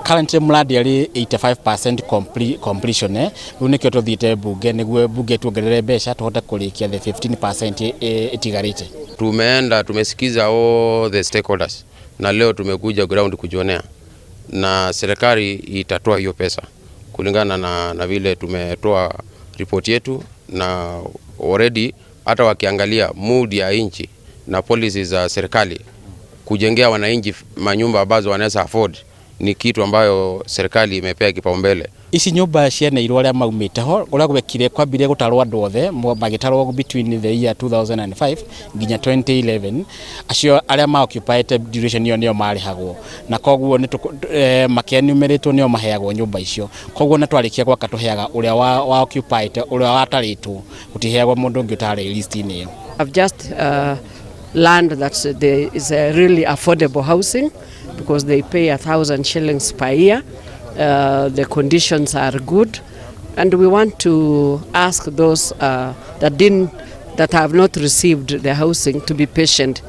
currently mradi ari 85% completion riu nikio tuthite bunge niguo bunge tuongerere mbeca tuhote kurikia the 15% itigarite. Tumesikiza all the stakeholders na leo tumekuja ground kujionea na serikali itatoa hiyo pesa kulingana na vile tumetoa report yetu, na already hata wakiangalia mood ya nchi na policies za serikali kujengea wananchi manyumba ambazo wanaweza afford ni kitu ambayo serikali imepea kipaumbele. Ici nyumba cianeirwo aria maumite ho uria gwekire kwambire gutarwo andu othe magitarwo between the year 2005 nginya 2011 acio aria ma occupied duration iyo nio marihagwo na koguo ni makenumeretwo nio maheagwo nyumba icio, koguo na twarikia gwaka tuheaga uria wa occupied uria wataritwo gutiheagwo mundu ungi utari list ini iyo. I've just learned that there is a really affordable housing because they pay 1,000 shillings per year. The conditions are good, and we want to ask those that have not received the housing to be patient.